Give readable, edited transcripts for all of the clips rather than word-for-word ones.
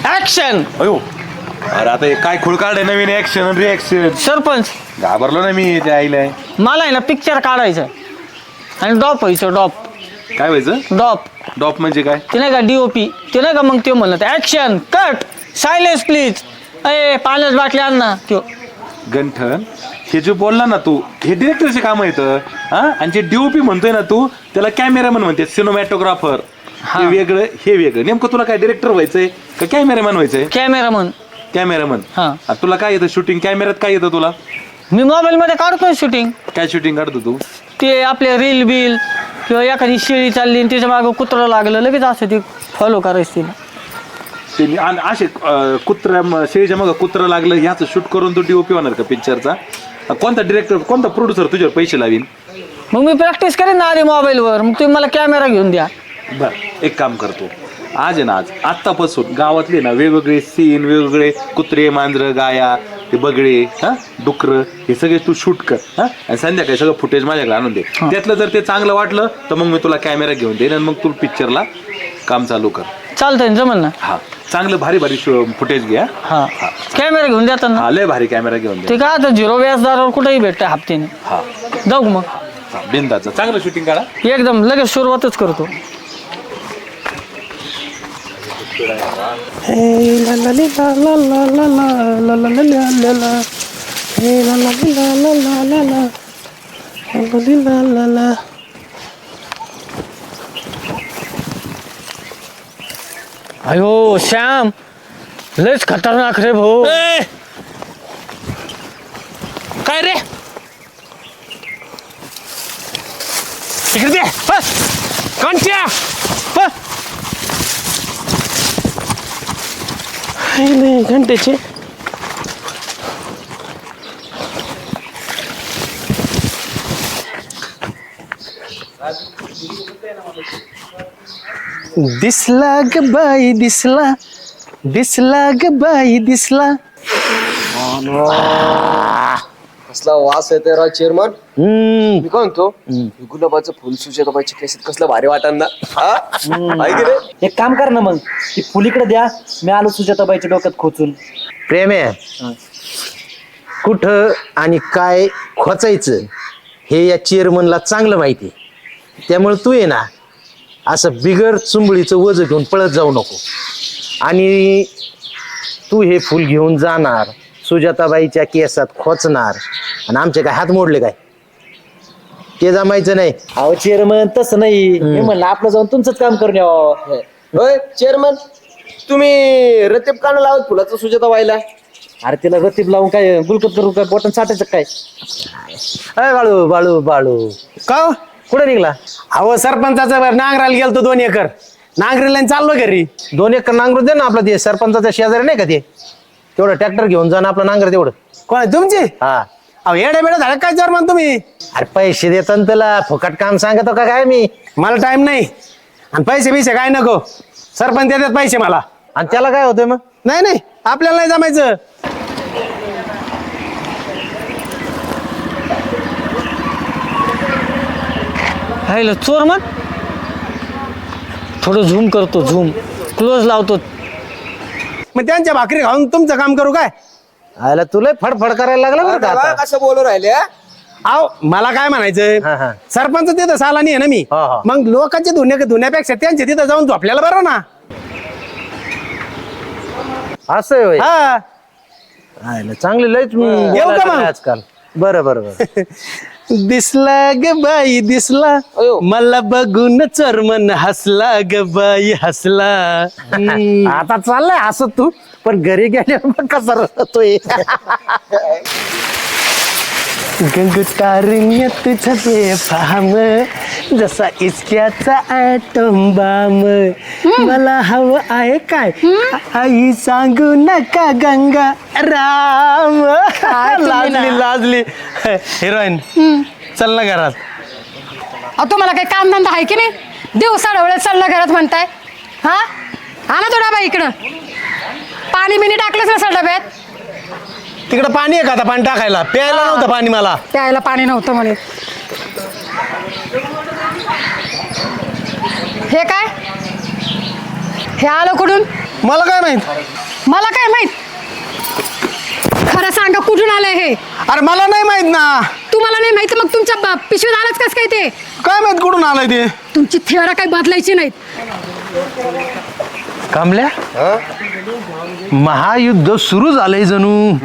Action. अयो अरे आता हे काय खुळ काढे नवीन ऍक्शन रिॲक्शन. सरपंच घाबरलो ना मी त्या आईला. मला आहे ना पिक्चर काढायचं आणि डॉप व्हायचं. डॉप काय व्हायचं? डॉप डॉप म्हणजे काय? ते नाही का DOP ते नाही का मग ते म्हणत ऍक्शन कट सायलेन्स प्लीज. अय पाण्याच बाटली आण ना त्यो. गंठन हे जे बोलला ना तू हे डिरेक्टरचे काम येतं हा. आणि जे DOP म्हणतोय ना तू त्याला कॅमेरामॅन म्हणते सिनेमॅटोग्राफर. हे वेगळं हे वेगळं. नेमकं तुला काय डिरेक्टर व्हायचंय का कॅमेरामॅन व्हायचंय? कॅमेरामन. कॅमेरामॅन. हा. तुला काय येतं शूटिंग कॅमेऱ्यात काय येतं तुला? मी मोबाईल मध्ये काढतोय शूटिंग. काय शूटिंग काढतो तू? ते आपले रील बिल किंवा एखादी शेळी चालली आणि त्याच्या मागं कुत्रं लागलं लगेच असं ते फॉलो करायचं तिला. ते आणि असे कुत्र्या शेळीच्या मग कुत्रं लागलं ह्याचं शूट करून तू DOP होणार का पिक्चरचा? कोणता डिरेक्टर कोणता प्रोड्युसर तुझ्यावर पैसे लावीन? मग मी प्रॅक्टिस करेन ना आधी मोबाईलवर. मग तुम्ही मला कॅमेरा घेऊन द्या. बर एक काम करतो आज आहे ना आज आत्तापासून गावातले ना वेगवेगळे सीन वेगवेगळे कुत्रे मांजरं गाया ते बगळे हा डुकरं हे सगळे तू शूट कर हा. आणि संध्याकाळी सगळं फुटेज माझ्याकडे आणून दे. त्यातलं जर ते चांगलं वाटलं तर मग मी तुला कॅमेरा घेऊन देईन आणि मग तू पिक्चरला काम चालू कर. चालतंय जमल ना. हा चांगलं भारी भारी फुटेज घ्या. हा कॅमेरा घेऊन द्या ना. हा लय भारी कॅमेरा घेऊन दे. ते काय आता 0 व्याजदारावर कुठेही भेटतं हप्त्याने. हा जाऊ मग. बिंदाचं चांगलं शूटिंग काढा. एकदम लगेच सुरुवातच करतो. अयो श्याम लयच खतरनाक रे भाऊ. काय रे इकडे दे कांच्या घंटेचे दिसला ग बाई दिसला दिसला ग बाई दिसला. कसला वास येते राव चेअरमन. मी काय म्हणतो गुलाबाचं फुल सुजाताबाईच्या केसात कसलं भारी वाटण ना. एक काम कर ना मग ती फुल इकडे द्या मी आलो सुजाताबाईच्या डोक्यात खोचून. प्रेम आहे कुठं आणि काय खोचायचं हे या चेअरमनला चांगलं माहिती. त्यामुळे तू ये ना असं बिगर चुंबळीचं वज घेऊन पळत जाऊ नको. आणि तू हे फुल घेऊन जाणार सुजाताबाईच्या केसात खोचणार आणि आमचे काय हात मोडले काय ते जमायचं नाही. अहो चेअरमन तसं नाही मी म्हणलं आपलं जाऊन तुमचंच काम करून यावं. होय चेअरमन तुम्ही रतीब कान लावत फुलाचं सुजाताबाईला. अरे तिला रतीब लावून काय गुलकत करू काय बटन साठायचं काय. अय बाळू बाळू बाळू का कुठे निघला? अहो सरपंचाचा नांगराला गेलतो 2 एकर नांगरीला चाललो घरी. 2 एकर नांगरू दे ना आपला ते सरपंचाचा शेजारी नाही का ते तेवढं ट्रॅक्टर घेऊन जा ना आपलं नांगर तेवढं. कोण आहे तुमची? हा अहो येड्या बेड्या झालं काय चेअरमन तुम्ही. अरे पैसे देतो ना त्याला फुकट काम सांगतो का काय मी. मला टाइम नाही आणि पैसे काय नको. सरपंच देतात पैसे मला. आणि त्याला काय होतंय मग? नाही नाही आपल्याला नाही जमायचं. हायला चोर मग थोडं झूम करतो. झूम क्लोज लावतो. मग त्यांच्या भाकरी खाऊन तुमचं काम करू काय. आयला तुला फडफड करायला लागला बरं का आता. कसं बोलू राहिले हा? अहो मला काय हा, हा. म्हणायचं सरपंच तिथं सालानी आहे ना मी. हा, हा. मग लोकांचे धुण्यापेक्षा त्यांच्या तिथं जाऊन झोपल्याला बरं ना. असं आहे होय. हा आयला चांगली लयच येऊ का मग? आजकाल. बरं बरं बरं. दिसला ग बाई दिसला अयो. मला बघून चर्मन हसला ग बाई हसला. आता चाललंय असं तू पण घरी गेल्यावर कसा रडतोय. गंगटारण्य तुझं बेफाम जसा इचक्याचा ॲटम बाम. मला हवं आहे काय आई सांगू नका गंगा राम. लाजली लाजली हिरोईन चल ना घरात. अहो तुम्हाला काही कामधंदा आहे की नाही. दिवसा डोळ्यात चालला घरात म्हणताय. हा आणा तो डबा इकडं. पाणी बिनी टाकलंच ना सर डब्यात. तिकडं पाणी आहे का आता पाणी टाकायला. प्यायला नव्हतं पाणी मला. प्यायला पाणी नव्हतं म्हणे. हे काय हे आलं कुठून. मला काय माहित? मला काय माहित? खरं सांगा कुठून आलंय हे? अरे मला नाही माहित ना. तुम्हाला नाही माहित मग तुमच्या पिशवीत आलंच कस काय ते? काय माहित कुठून आलंय ते? तुमची थेअरा काही बदलायची नाहीत. कमल्या महायुद्ध सुरू झालंय जणू.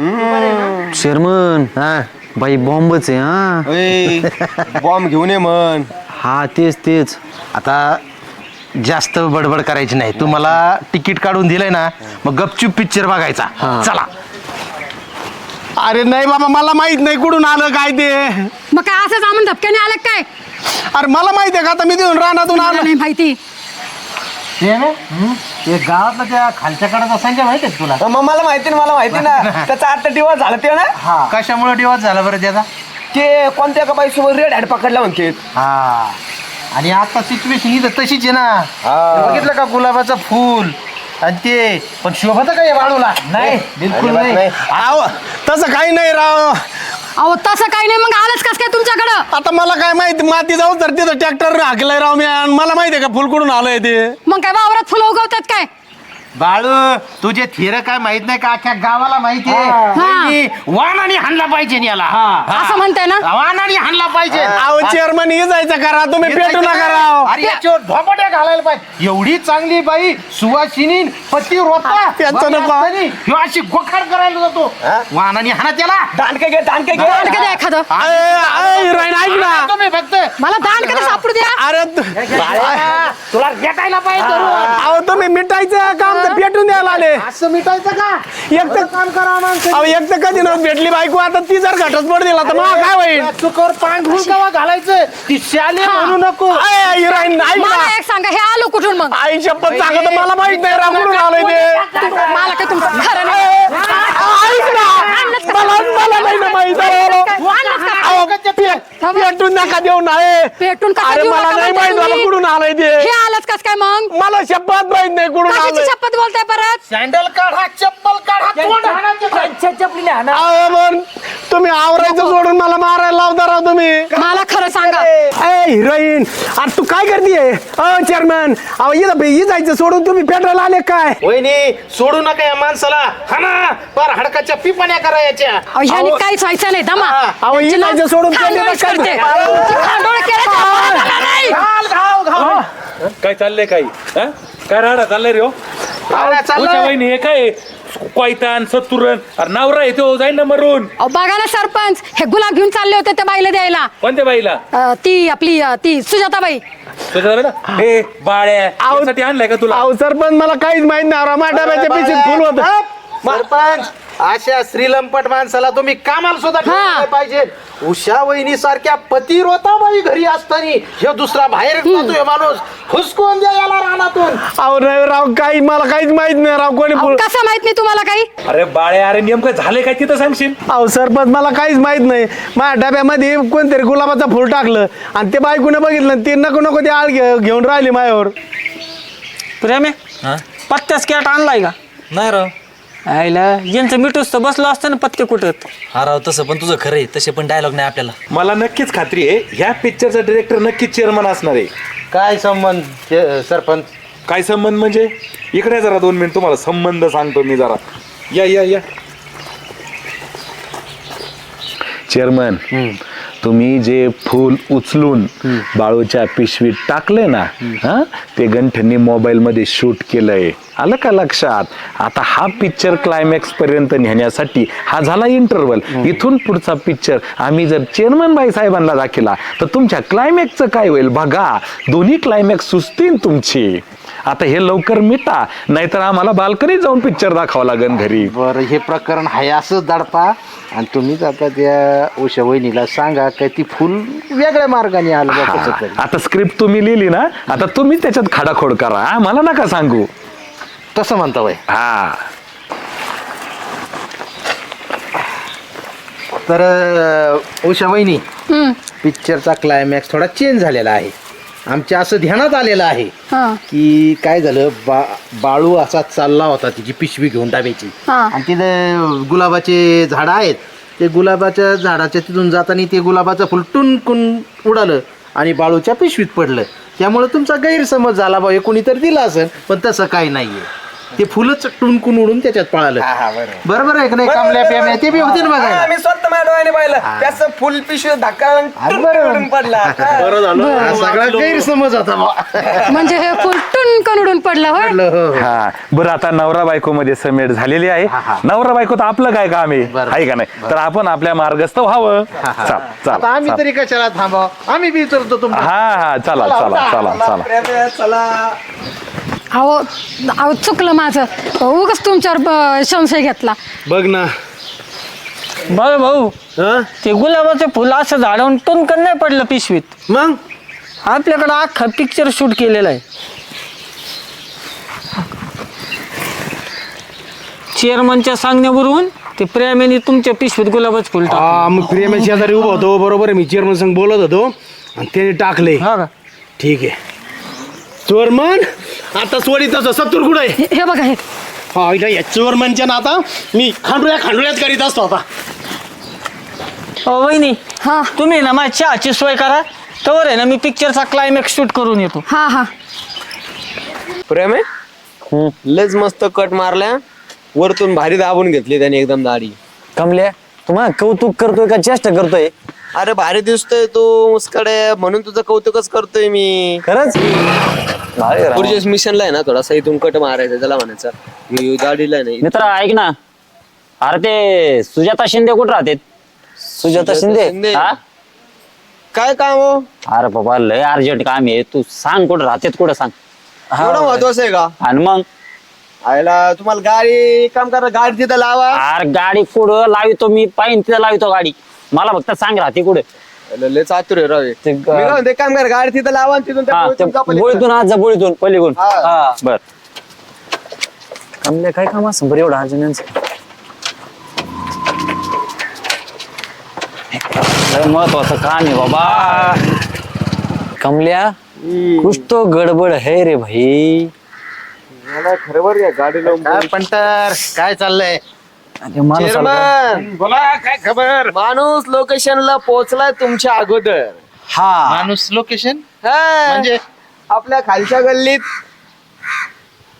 चेअरमन हा बाई बॉम्बच आहे हा. बॉम्ब घेऊन ये म्हण. हा तेच आता जास्त बडबड करायची नाही. तुम्हाला तिकीट काढून दिलंय ना, मग गपचूप पिक्चर बघायचा. चला. अरे नाही बाबा, मला माहित नाही कुठून आलं काय ते. मग काय असंच आम्हाला धपक्याने आलं काय? अरे मला माहिती आहे का, आता मी तिथून रानातून मला आलो. नाही माहिती. ते ना ते गावातला त्या खालच्या कडाचा संजय माहिती आहे तुला? मग मला माहिती ना त्याचा 8 दिवस झाला ते ना. कशामुळे दिवस झाला बरं त्याचा? ते कोणत्या का बाई सोबत रेड हॅड पकडला म्हणते. हा आणि आता सिच्युएशन ही तशीच आहे ना. बघितलं का गुलाबाचं फूल आणि ते पण शोभत काय बाळूला? नाही बिलकुल नाही. अहो, तसं काही नाही राव. अहो तसं काही नाही. मग आलंच कस काय तुमच्याकडं? आता मला काय माहिती, माती जाऊ तर तिथं ट्रॅक्टर हाकलाय राव मी, आणि मला माहिती आहे का फुल कुठून आलंय ते. मग काय वावरात फुलं उगवतात काय? बाळू तुझे थिर काय माहित नाही का? अख्ख्या गावाला माहिती आहे. वाणाने हाणला पाहिजे याला. असं म्हणताय ना? वाणाने हाणला पाहिजे. अहो चेअरमन हे जायचं करा, तुम्ही पेटू नका राव. अरे याच्यावर झोपाट्या घालायला पाहिजे. एवढी चांगली बाई सुवासिनी पती रोता त्याचं नको. ह्यो अशी गोखाड करायला जातो. वाणाने हाणा त्याला. दांडके घे दांडकं द्या एखादं. हिरोईन ऐक ना. तुम्ही फक्त मला दांडकं तर सापडू द्या. अरे तुला भेटायला पाहिजे. अहो तुम्ही मिठाईचं काम तर पेटून द्यायला आले. असं मिटायचं का? एक तर काम करा माणसं. अहो एक तर कधी नव्हतं भेटली बायको, आता ती जर घटस्फोट दिला तर मग काय होईल? चुकर पांघरून कवा घालायचं? ती शाले म्हणू नको. हिरोईन ऐक मला ना. एक सांगा, हे आलो कुठून मग? आई शपथ सांगतो मला माहित नाही राव कुठून आलंय ते. मला काय तुमचं खरं नाही. ऐक ना, मला नाही ना माहित. अहो, पेटून नका देऊ नाही. पेटून कसं अरे देऊ मला नका नाही म्हणताय माहित मला तुम्ही? कुठून आलंय ते. हे आलंच कस काय मग? मला शपथ माहित नाही कुठून कशाची आलंय. शपथ बोलताय परत? सँडल काढा, चप्पल काढा, तोंड हाणायचं. अहो, पण तुम्ही आवरायचं सोडून मला मारायला लावता राव तुम्ही. मला खरं सांगा. हिरोईन अरे तू काय करतीये? चेअरमॅन अहो ही जायचं सोडून तुम्ही पेटायला आले काय? वहिनी सोडू नका या माणसाला. हाना पर हडकाच्या पिपाण्या करायच्या. ह्याने काहीच व्हायचं नाही. दमा. अहो ही जायचं सोडून खांडोळच पेटायला करते. काय? तुमची खांडोळ केल्याच्या बाजूला नाही. काय चाललंय काही हा? काय राडा चाललाय रे हो? तुझ्या वहिनी हे काय कोयतान सत्तुरण अरे नवरा आहे तो जाईल ना मरून. अहो, बघा ना सरपंच, हे गुलाब घेऊन चालले होते त्या बाईला द्यायला. कोणत्या बाईला? ती आपली ती सुजाताबाई. तुझ्या ना हे बाळ्या यासाठी आणलाय का तुला? अहो सरपंच मला काहीच माहित नाही राव. माझ्या डब्याच्या पिशवीत फुल होत. सरपंच अशा श्रीलंपट माणसाला तुम्ही कामाला सुद्धा ठेवलं पाहिजे. उषा वहिनी सारख्या पती रोताबाई घरी असताना हे दुसरा बाहेर जातोय माणूस. हुसकून द्या याला रानातून. अहो नाही राव, काही मला काहीच माहित नाही राव. कोणी अहो, कसं माहित नाही तुम्हाला काही? अरे बाळ्या अरे नेमकं झालंय काय तिथं सांगशील? अहो सरपंच मला काहीच माहित नाही. माझ्या डब्यामध्ये कोणतरी गुलाबाचं फुल टाकलं आणि ते बायकोने बघितलं. ते नको ते आळ घेऊन राहिली माझ्यावर. प्रेम आहे पत्त्याच कॅट आणलाय का? नाही राव. आईला यांचं मिठूस तर बसलो असतं ना पत्ते कुठत. हा राव, तसं पण तुझं खरं आहे. तसे पण डायलॉग नाही आपल्याला. मला नक्कीच खात्री आहे ह्या पिक्चरचा डिरेक्टर नक्कीच चेअरमन असणार आहे. काय संबंध सरपंच? काय संबंध म्हणजे? इकडे जरा 2 मिनिट तुम्हाला संबंध सांगतो मी जरा. या या या चेअरमन, तुम्ही जे फूल उचलून बाळूच्या पिशवीत टाकले ना, हा ते गंठनी मोबाईल मध्ये शूट केलंय. आलं का लक्षात? आता हा पिक्चर क्लायमॅक्स पर्यंत नेण्यासाठी हा झाला इंटरव्हल. इथून पुढचा पिक्चर आम्ही जर चेअरमन बाई साहेबांना दाखवला तर तुमच्या क्लायमॅक्सचं काय होईल बघा. दोन्ही क्लायमॅक्स सुचतील तुमची. आता हे लवकर मिटा, नाहीतर आम्हाला बाल्कनीत जाऊन पिक्चर दाखवावं लागेल घरी. बरं हे प्रकरण आहे असंच दडपा आणि तुम्हीच आता त्या उषा वहिनीला सांगा काय ती फुल वेगळ्या मार्गाने आलं बा कसं तरी. आता स्क्रिप्ट तुम्ही लिहिली ना, आता तुम्ही त्याच्यात खाडाखोड करा. मला नका सांगू. तसं म्हणता वय. हा तर उषा वहिनी, पिक्चरचा क्लायमॅक्स थोडा चेंज झालेला आहे. आमच्या असं ध्यानात आलेलं आहे की काय झालं, बाळू असा चालला होता तिची पिशवी घेऊन डाब्याची आणि तिथं गुलाबाचे झाडं आहेत. ते गुलाबाच्या झाडाच्या तिथून जाताना ते गुलाबाचं फुल टुनकून उडालं आणि बाळूच्या पिशवीत पडलं. त्यामुळे तुमचा गैरसमज झाला बा, हे कोणीतरी दिलं असेल, पण तसं काही नाहीये. ते फुलंच टुनकून उडून त्याच्यात पळालं. बरोबर आहे का नाही? कमल्या प्याम्या ते बी होते ना बघायला. मी स्वतः माझ्या डोळ्याने पाहिलं त्याचं फुल पिशवी धक्का उडून पडला. हा सगळा गैरसमज होता बा. म्हणजे हे फुल टुनकन उडून पडलं होय. हा बरं, आता नवरा बायको मध्ये समेट झालेली आहे. नवरा बायको तर आपलं काय काम आहे का नाही? तर आपण आपल्या मार्गस्थ व्हावं. चाल आता आम्ही तरी कशाला थांबाव? आम्ही बी उतरतो तुमच्या. हा चला चला चला चला. चला अहो अहो चुकलं माझं. उगाच तुमच्यावर संशय घेतला. बघ ना. बरं भाऊ, हं? ते गुलाबाचं फुल असं झाडावून टुनकन नाही पडलं पिशवीत. मग आपल्याकडं अख्खा पिक्चर शूट केलेला आहे. चेअरमनच्या सांगण्यावरून ते प्रेमाने तुमच्या पिशवीत गुलाबाचं फुल टाकलं. हा मग प्रेम शेजारी उभा होतो. बरोबर आहे. मी चेअरमन संग बोलत होतो आणि त्याने टाकले. हा का? ठीक आहे. चोरमन आता सोडित सत्तूर कुठे हे बघा हे. हा या चोरमनच्या ना आता मी खांडोळ्यात करीत असतो आता. वहिनी, हा तुम्ही ना माझ्या चहाची सोय करा. तर आहे ना मी पिक्चरचा क्लायमॅक्स शूट करून येतो. हा हा. प्रेम आहे लयच मस्त कट मारल्या. वरतून भारी दाबून घेतली त्याने एकदम दाढी. कमल्या तुम्हाला कौतुक करतोय का चेष्टा करतोय? अरे भारी दिसतोय तू मुस्कडे म्हणून तुझं कौतुकच करतोय मी. खरंच पुढच्या मिशनला आहे ना थोडासा इथून कट मारायचा त्याला म्हणायचं ही गाडीला नाही. मित्र ऐक ना, अरे ते सुजाता शिंदे कुठं राहते? सुजाता शिंदे हा? काय काम हो अरे बाबा लय अर्जंट काम आहे. तू सांग कुठं राहते, कुठं सांग. एवढं महत्वाचं आहे का? आणि मग आयला तुम्हाला गाडी काम करा गाडी तिथं लावा. अरे गाडी कुठं लावितो मी? पाहिन तिथं लावितो गाडी. मला फक्त सांग राहते कुठे. लय चातुर आहे राव. ते मी काय म्हणते काम करा गाडी तिथं लावा आणि तिथून त्या पोहोचून जा पलीकडे. बोळीतून आज जा, बोळीतून पलीकडून. हा. बर कमल्या काय काम असं बरं एवढं अर्जंट? महत्वाचं काम आहे बाबा. कमल्या कुछ तो गडबड है रे भाई. मला खरं बरं या गाडी लावून काय पंटर काय चाललंय? चेअरमन बोला काय खबर? माणूस लोकेशनला पोहोचलाय तुमच्या अगोदर. माणूस लोकेशन हा. म्हणजे आपल्या खालच्या गल्लीत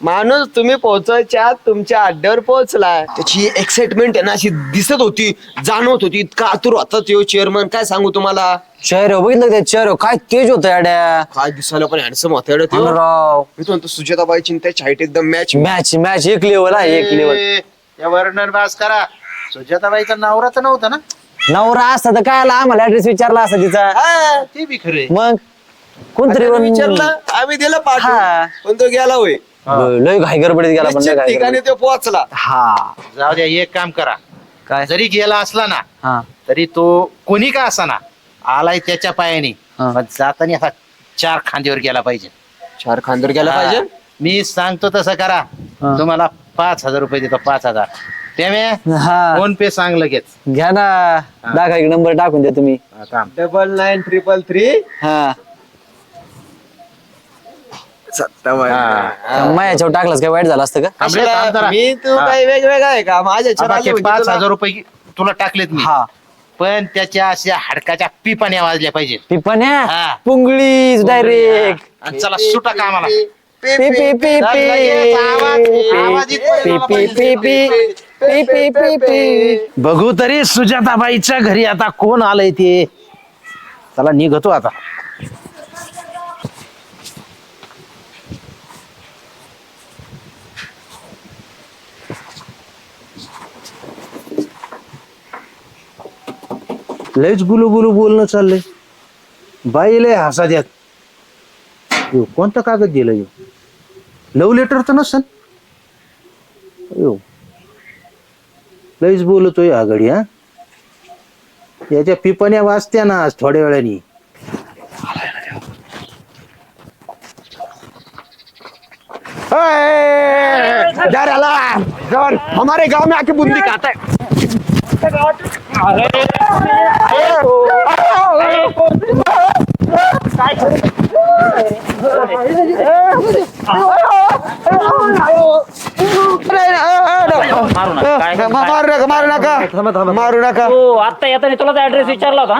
माणूस तुम्ही पोहोचायच्या तुमच्या अड्ड्यावर पोहोचलाय. त्याची एक्साइटमेंट आहे ना अशी दिसत होती, जाणवत होती. इतका आतुर होता तो चेअरमन काय सांगू तुम्हाला. चेहरे बघितलं ते चेहरे काय तेज होतं याड्या. काय दिसायला पण हँडसम होता राव मी म्हणतो सुजाताबाईची त्याची हाईट एकदम मॅच. मॅच मॅच एक लेवल आहे, एक लेवल. या वर्णन बास करा. सुजाताबाईचा नवरा तर नव्हता ना? नवरा असता तर काय आला आम्हाला ऍड्रेस विचारला असता तिचा. ते बी खरे. मग कोणतरी विचारलं आम्ही दिलं हा. पाठवून पण तो गेला होय. लय घाई गडबडीत गेला पण लय निश्चित घाई ठिकाणी गडबडीत. तो पोहोचला. हा जाऊ द्या एक काम करा. काय? जरी गेला असला ना हा तरी तो कोणी का असाना आलाय त्याच्या पायाने. हा. पण जाताना असा 4 खांद्यावर गेला पाहिजे. 4 खांदर गेला पाहिजे. मी सांगतो तसं करा. तुम्हाला 5,000 रुपये देतो. 5,000 त्यामुळे हा फोन पे सांग लगेच. घ्या ना. दाखवा एक नंबर टाकून द्या तुम्ही. 9933 हा मायाच्यावर टाकलास काय वाईट झालं असतं का? थांब जरा. मी तू काही वेगवेगळा आहे का माझ्या बाकी 5,000 रुपये तुला टाकलेत मी. हा पण त्याच्या अशा हाडकाच्या पिपाण्या वाजल्या पाहिजे. पिपण्या हा. पुंगळी डायरेक्ट. आणि चला सुटा कामाला. पी पी पी पी लगेच आवाज P P P P P P P. बघू तरी सुजाताबाईच्या घरी आता कोण आलंय ते. चला निघतो आता. लयच गुलू गुलू बोलणं चाललंय. बाई लय हसा द्यात. कोणता कागद दिलं लव्ह लेटर तर नसन. लयच बोलतोय आघाडी. हा याच्या पिपण्या वाजत्या ना आज थोड्या वेळानी. हमारे गाव में आके बुंदी खाता है. मारू नका. हो आता येताना तुला ऍड्रेस विचारला होता.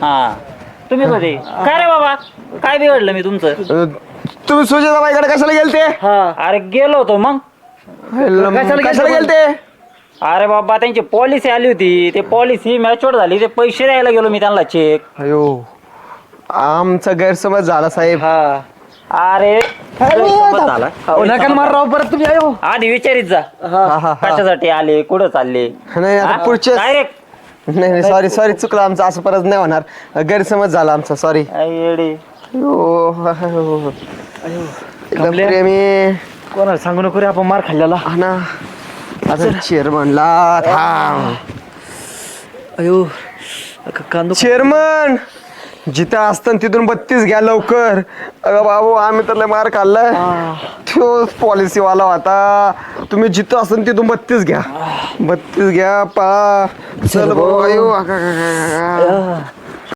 हा तुम्हीच होते काय रे बाबा? काय बिघडलं मी तुमचं? तुम्ही सुजाताबाईकडे कशाला गेलते अरे गेलो होतो मग कशाला गेलते अरे बाबा त्यांची पॉलिसी आली होती ते पॉलिसी मॅच्युअर झाली ते पैसे द्यायला गेलो मी त्यांना चेक. अयो आमचा गैरसमज झाला साहेब. अरे गैरसमज झाला. नका मार परत तुम्ही आयो. आधी विचारित जा कशासाठी आले कुठं चालले नाही आता पुढचे डायरेक्ट नाही सॉरी चुकलं आमचं असं परत नाही होणार गैरसमज झाला आमचा सॉरी. एकदम प्रेमी कोणाला सांगू नको रे आपण मार खाल्ल्याला. हा ना आता चेअरमनला थांब. अयो चेअरमन जिथं असतं तिथून 32 घ्या लवकर. अगं बाबू आम्ही तर लय मार खाल्लाय. तो पॉलिसीवाला होता. तुम्ही जिथं असतं तिथून 32 घ्या 32 घ्या पा चल भाऊ. अयो